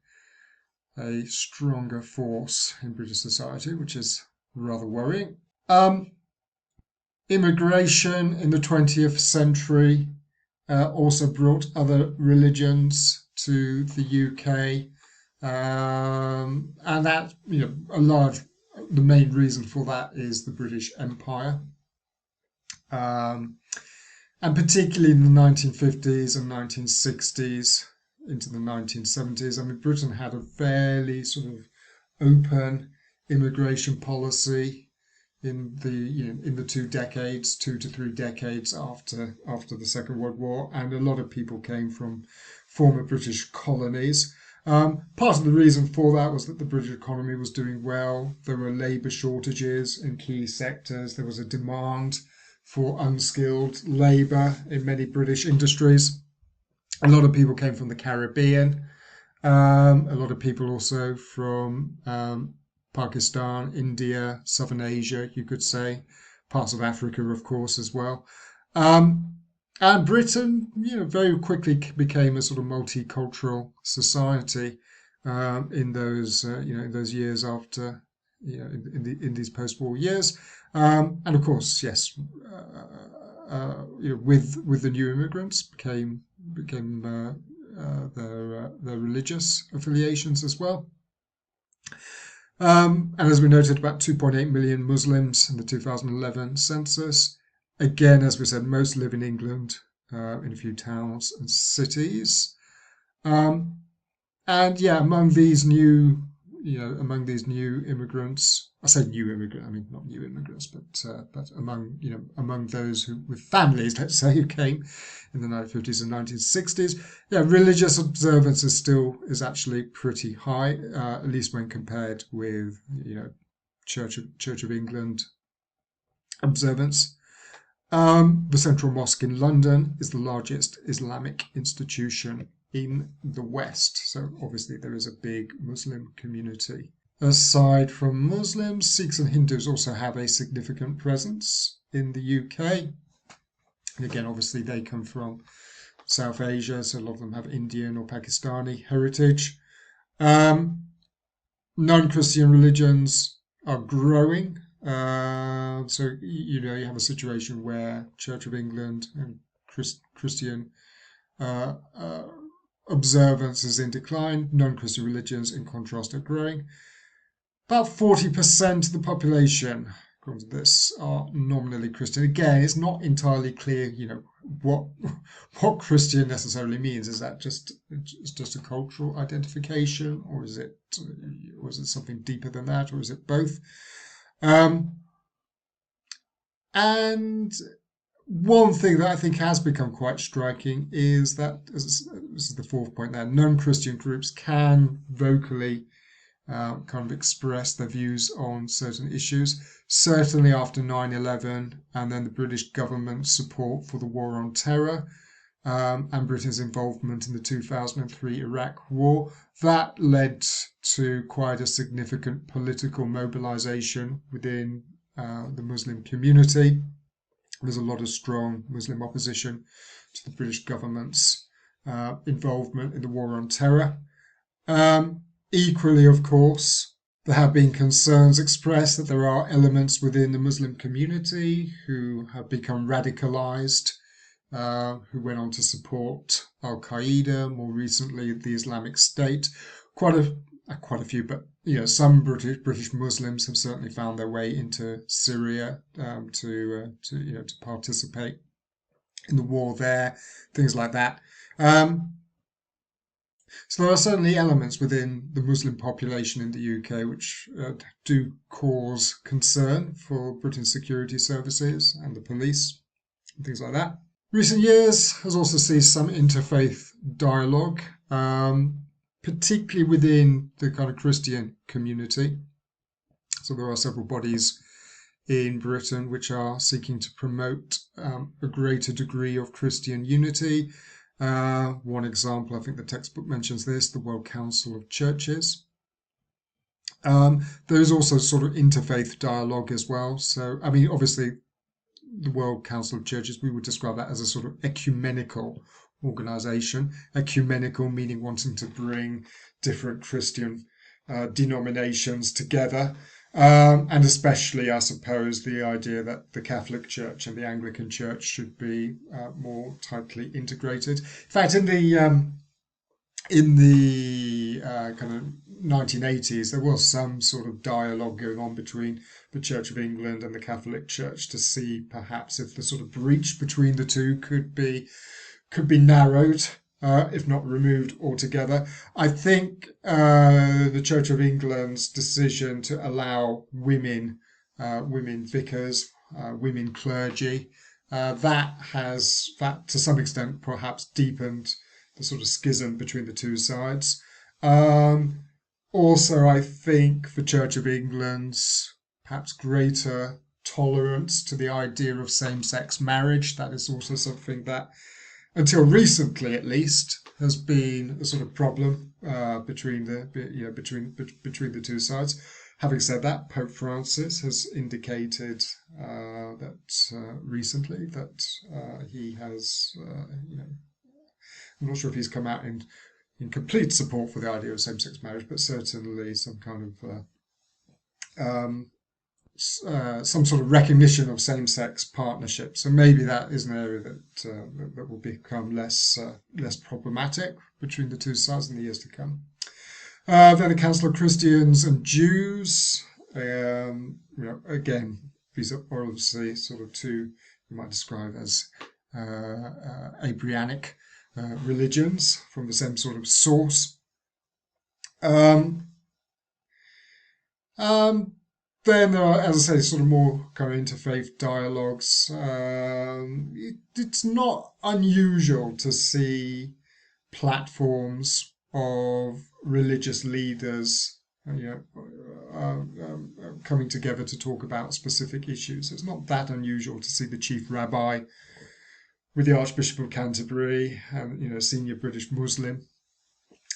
A: a stronger force in British society, which is rather worrying. Immigration in the 20th century also brought other religions to the UK, and that the main reason for that is the British Empire, and particularly in the 1950s and 1960s into the 1970s. I mean, Britain had a fairly sort of open immigration policy in the 2 to 3 decades after the Second World War, and a lot of people came from former British colonies. Part of the reason for that was that the British economy was doing well. There were labour shortages in key sectors. There was a demand for unskilled labour in many British industries. A lot of people came from the Caribbean. A lot of people also from Pakistan, India, Southern Asia, you could say, parts of Africa, of course, as well. And Britain, very quickly became a sort of multicultural society in those years after, in these post-war years. And of course, yes, with the new immigrants became their religious affiliations as well. And as we noted, about 2.8 million Muslims in the 2011 census. Again, as we said, most live in England, in a few towns and cities. And yeah, among these new immigrants, I say new immigrant, I mean not new immigrants, but among those who with families, let's say, who came in the 1950s and 1960s, yeah, religious observance is actually pretty high, at least when compared with Church of England observance. The Central Mosque in London is the largest Islamic institution in the West, so obviously there is a big Muslim community. Aside from Muslims, Sikhs and Hindus also have a significant presence in the UK. And again, obviously they come from South Asia, so a lot of them have Indian or Pakistani heritage. Non-Christian religions are growing. So you have a situation where Church of England and Christian observance is in decline. Non-Christian religions, in contrast, are growing. About 40% of the population, according to this, are nominally Christian. Again, it's not entirely clear, what Christian necessarily means. Is that just a cultural identification, or is it something deeper than that, or is it both? And one thing that I think has become quite striking is that, this is the fourth point there, non-Christian groups can vocally kind of express their views on certain issues. Certainly after 9/11 and then the British government's support for the war on terror, and Britain's involvement in the 2003 Iraq war, that led to quite a significant political mobilization within the Muslim community. There's a lot of strong Muslim opposition to the British government's involvement in the war on terror. Equally, of course, there have been concerns expressed that there are elements within the Muslim community who have become radicalized, who went on to support Al-Qaeda, more recently the Islamic State. Quite a few, but some British Muslims have certainly found their way into Syria to participate in the war there, things like that. So there are certainly elements within the Muslim population in the UK which do cause concern for Britain's security services and the police and things like that. Recent years has also seen some interfaith dialogue, particularly within the kind of Christian community. So there are several bodies in Britain which are seeking to promote a greater degree of Christian unity. One example, I think the textbook mentions this, the World Council of Churches. There is also sort of interfaith dialogue as well. So, I mean, obviously, the World Council of Churches, we would describe that as a sort of ecumenical organization. Ecumenical meaning wanting to bring different Christian denominations together. And especially, I suppose, the idea that the Catholic Church and the Anglican Church should be more tightly integrated. In fact, in the kind of 1980s, there was some sort of dialogue going on between the Church of England and the Catholic Church to see perhaps if the sort of breach between the two could be narrowed, if not removed altogether. I think the Church of England's decision to allow women vicars, women clergy, that to some extent perhaps deepened the sort of schism between the two sides. Also, I think the Church of England's perhaps greater tolerance to the idea of same-sex marriage, that is also something that, until recently at least, has been a sort of problem between the two sides. Having said that, Pope Francis has indicated that recently that he has, I'm not sure if he's come out in complete support for the idea of same-sex marriage, but certainly some kind of some sort of recognition of same-sex partnerships. So maybe that is an area that will become less problematic between the two sides in the years to come. Then the Council of Christians and Jews. Again, these are obviously sort of two you might describe as Abrahamic religions from the same sort of source. Then there are, as I say, sort of more kind of interfaith dialogues. It's not unusual to see platforms of religious leaders, coming together to talk about specific issues. It's not that unusual to see the chief rabbi with the Archbishop of Canterbury and senior British Muslim.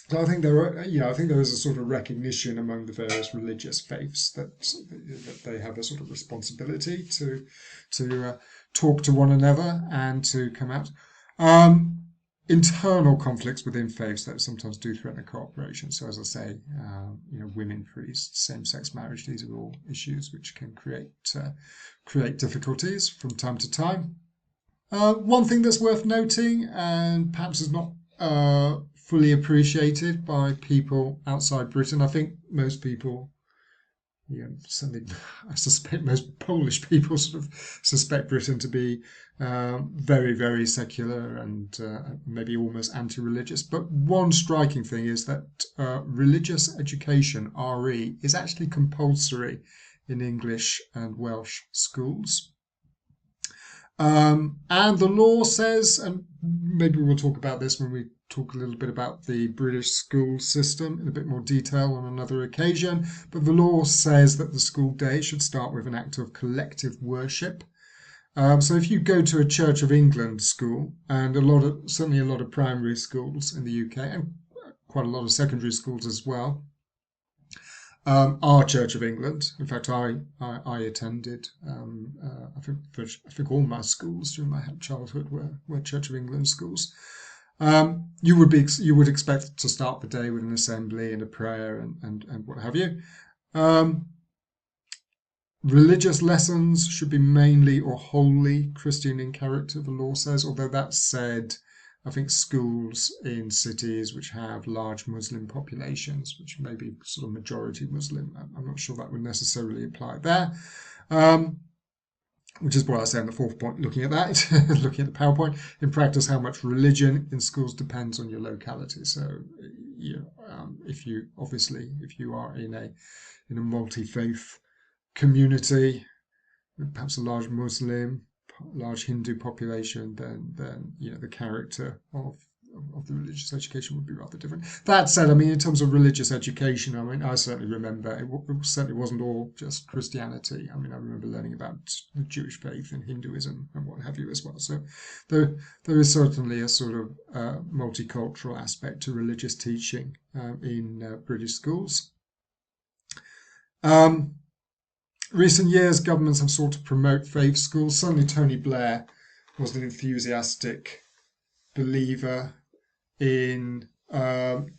A: So I think there is a sort of recognition among the various religious faiths that they have a sort of responsibility to talk to one another and to come out. Internal conflicts within faiths that sometimes do threaten cooperation. So as I say, women priests, same-sex marriage, these are all issues which can create difficulties from time to time. One thing that's worth noting, and perhaps is not fully appreciated by people outside Britain, I think most people, certainly I suspect most Polish people sort of suspect Britain to be very, very secular and maybe almost anti-religious. But one striking thing is that religious education, RE, is actually compulsory in English and Welsh schools. And the law says, and maybe we'll talk about this when we talk a little bit about the British school system in a bit more detail on another occasion, but the law says that the school day should start with an act of collective worship. So if you go to a Church of England school, and certainly a lot of primary schools in the UK, and quite a lot of secondary schools as well, our Church of England. In fact, I attended. I think all my schools during my childhood were Church of England schools. You would expect to start the day with an assembly and a prayer and what have you. Religious lessons should be mainly or wholly Christian in character, the law says. Although that said, I think schools in cities which have large Muslim populations, which may be sort of majority Muslim, I'm not sure that would necessarily apply there. Which is why I say in the fourth point, looking at that, looking at the PowerPoint, in practice, how much religion in schools depends on your locality. So, if you are in a multi-faith community, perhaps a large Muslim, large Hindu population, then the character of of the religious education would be rather different. That said, I mean, in terms of religious education, I mean, I certainly remember it certainly wasn't all just Christianity. I mean, I remember learning about the Jewish faith and Hinduism and what have you as well. So there is certainly a sort of multicultural aspect to religious teaching in British schools. Recent years, governments have sought to promote faith schools. Certainly, Tony Blair was an enthusiastic believer in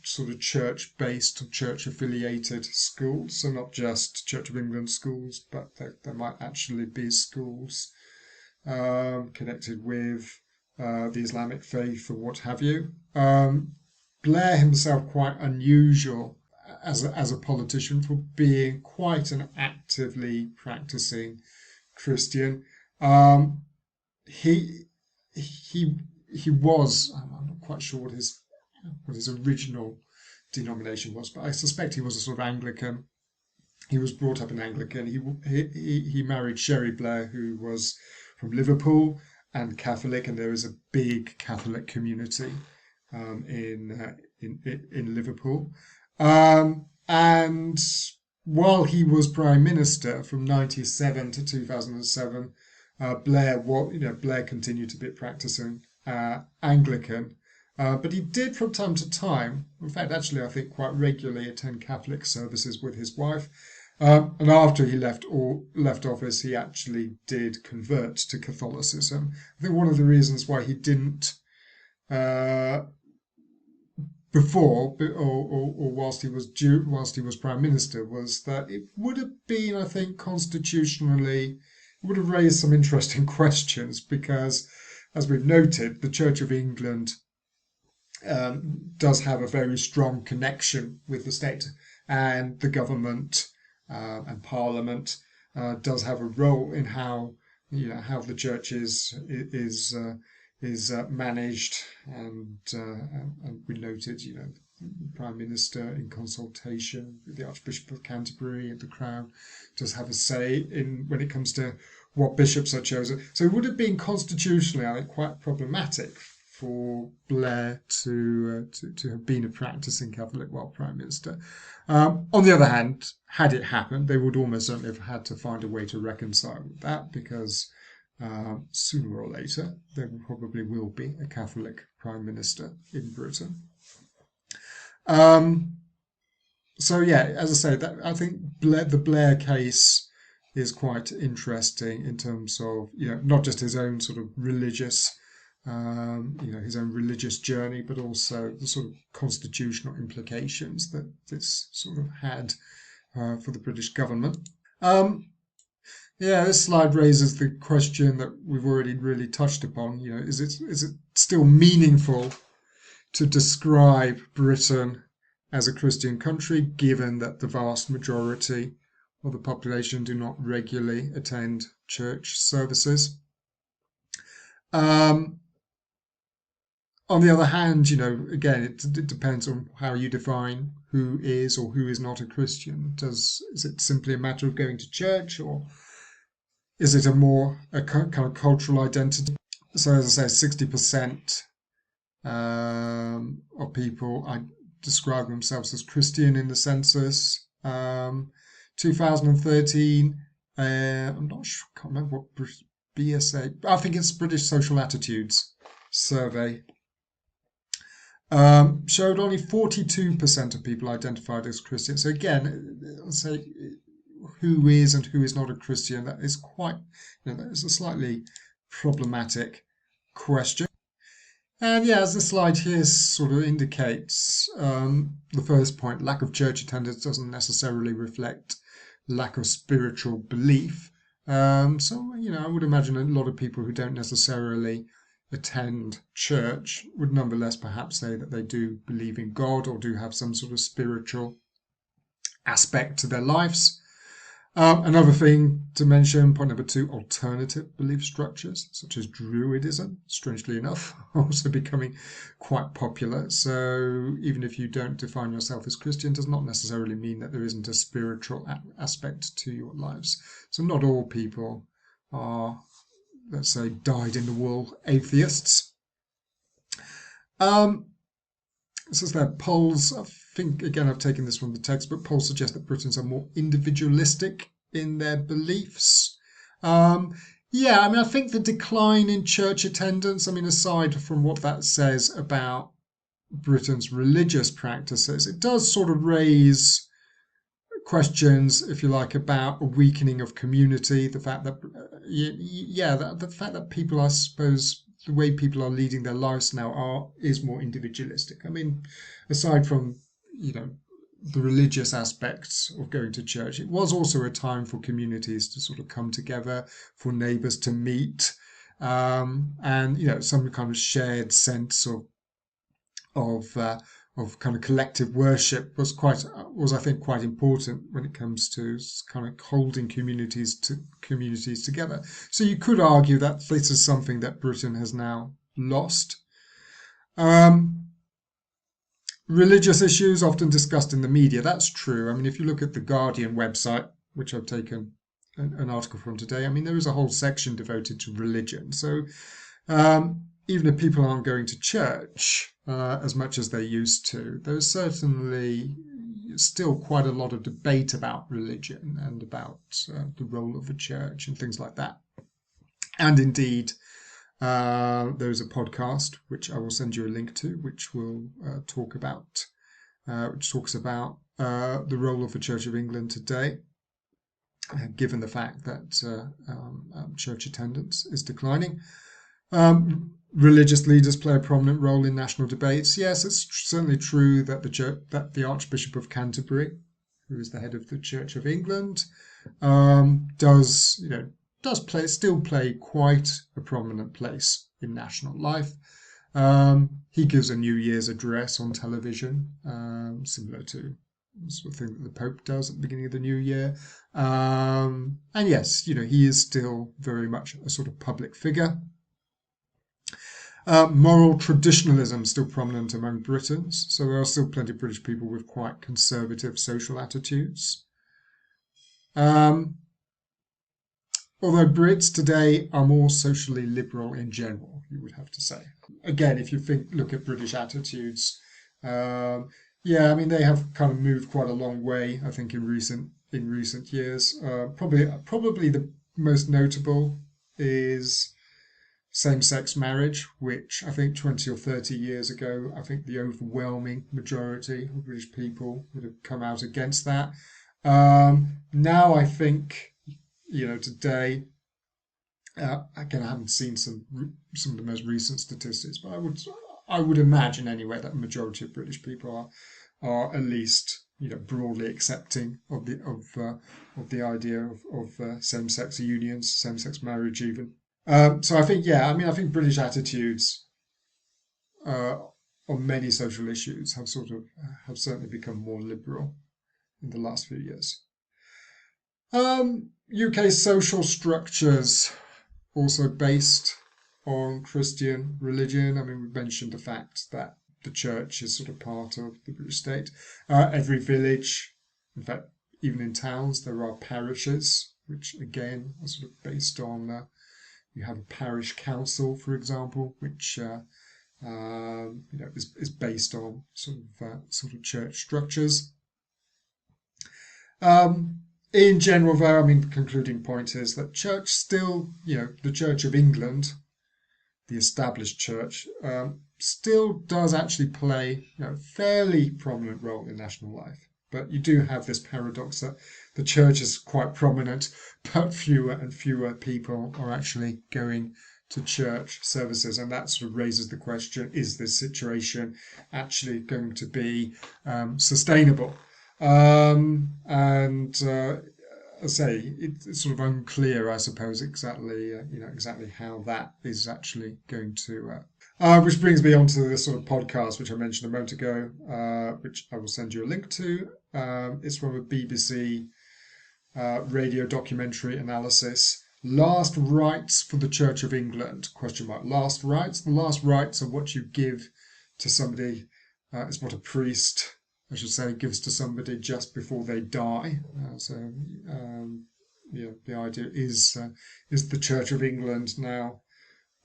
A: sort of church-based or church-affiliated schools. So not just Church of England schools, but there might actually be schools connected with the Islamic faith or what have you. Blair himself quite unusual as a politician for being quite an actively practicing Christian. He he was. I'm not quite sure what his original denomination was, but I suspect he was a sort of Anglican. He was brought up in Anglican. He married Sherry Blair, who was from Liverpool and Catholic, and there is a big Catholic community in Liverpool. And while he was Prime Minister from '97 to 2007, Blair continued to be practicing Anglican, but he did from time to time, in fact, actually, I think quite regularly, attend Catholic services with his wife. And after he left office, he actually did convert to Catholicism. I think one of the reasons why he didn't before, or whilst he was Prime Minister, was that it would have been, I think, constitutionally, it would have raised some interesting questions because, as we've noted, the Church of England does have a very strong connection with the state, and the government and Parliament does have a role in how the church is managed, and we noted, the Prime Minister, in consultation with the Archbishop of Canterbury and the Crown, does have a say in when it comes to what bishops are chosen. So it would have been constitutionally, I think, quite problematic for Blair to have been a practicing Catholic while Prime Minister. On the other hand, had it happened, they would almost certainly have had to find a way to reconcile with that, because sooner or later there probably will be a Catholic Prime Minister in Britain. So yeah, as I say, that I think the Blair case is quite interesting in terms of not just his own sort of religious his own religious journey, but also the sort of constitutional implications that this sort of had for the British government. This slide raises the question that we've already really touched upon. Is it still meaningful to describe Britain as a Christian country, given that the vast majority of the population do not regularly attend church services? On the other hand, again, it depends on how you define who is or who is not a Christian. Is it simply a matter of going to church, or is it a kind of cultural identity? So, as I say, 60% of people describe themselves as Christian in the census. 2013, I'm not sure, I can't remember what BSA, I think it's British Social Attitudes survey, showed only 42% of people identified as Christian. So again, let's say who is and who is not a Christian, that is quite, that is a slightly problematic question. And as the slide here sort of indicates, the first point, lack of church attendance doesn't necessarily reflect lack of spiritual belief. So, I would imagine a lot of people who don't necessarily attend church would nonetheless perhaps say that they do believe in God or do have some sort of spiritual aspect to their lives. Another thing to mention, point number 2, alternative belief structures, such as Druidism, strangely enough, are also becoming quite popular. So even if you don't define yourself as Christian, does not necessarily mean that there isn't a spiritual aspect to your lives. So not all people are, let's say, dyed-in-the-wool atheists. it says there, polls, I think, again, I've taken this from the text, but polls suggest that Britons are more individualistic in their beliefs. Um, yeah, I mean, I think the decline in church attendance, I mean, aside from what that says about Britain's religious practices, it does sort of raise questions, if you like, about a weakening of community. The fact that, the fact that people, I suppose, the way people are leading their lives now is more individualistic. I mean, aside from the religious aspects of going to church, it was also a time for communities to sort of come together, for neighbours to meet, and some kind of shared sense of uh, of kind of collective worship was I think quite important when it comes to kind of holding communities together. So you could argue that this is something that Britain has now lost. Um, Religious issues often discussed in the media. That's true. I mean, if you look at the Guardian website, which I've taken an article from today, I mean, there is a whole section devoted to religion. So even if people aren't going to church as much as they used to, there's certainly still quite a lot of debate about religion and about the role of the church and things like that. And indeed, there is a podcast which I will send you a link to, which will talks about the role of the Church of England today, given the fact that church attendance is declining. Religious leaders play a prominent role in national debates. Yes, it's certainly true that the Archbishop of Canterbury, who is the head of the Church of England, still play quite a prominent place in national life. He gives a New Year's address on television, similar to the sort of thing that the Pope does at the beginning of the new year. And yes, he is still very much a sort of public figure. Moral traditionalism still prominent among Britons, so there are still plenty of British people with quite conservative social attitudes. Although Brits today are more socially liberal in general, you would have to say. Again, if you look at British attitudes, I mean, they have kind of moved quite a long way, I think, in recent years. Probably the most notable is same-sex marriage, which I think 20 or 30 years ago, I think the overwhelming majority of British people would have come out against that. Now I think, today, again, I haven't seen some of the most recent statistics, but I would imagine anyway that the majority of British people are at least broadly accepting of the idea of same-sex unions, same-sex marriage even. So I think, I think British attitudes on many social issues have certainly become more liberal in the last few years. UK social structures also based on Christian religion. I mean, we mentioned the fact that the church is sort of part of the British state. Every village, in fact, even in towns, there are parishes, which again are sort of based on. You have a parish council, for example, which is based on sort of church structures. In general, though, I mean, the concluding point is that church still, the Church of England, the established church, still does actually play a fairly prominent role in national life. But you do have this paradox that the church is quite prominent, but fewer and fewer people are actually going to church services. And that sort of raises the question, is this situation actually going to be sustainable? As I say, it's sort of unclear, I suppose, exactly how that is actually going to. Which brings me on to this sort of podcast, which I mentioned a moment ago, which I will send you a link to. It's from a BBC radio documentary analysis. Last rites for the Church of England? ? Last rites. The last rites are what you give to somebody. It's what a priest, I should say, gives to somebody just before they die. The idea is the Church of England now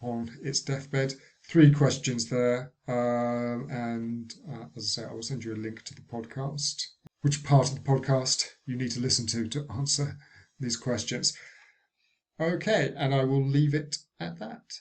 A: on its deathbed. 3 questions there. And as I say, I will send you a link to the podcast, which part of the podcast you need to listen to answer these questions. Okay, and I will leave it at that.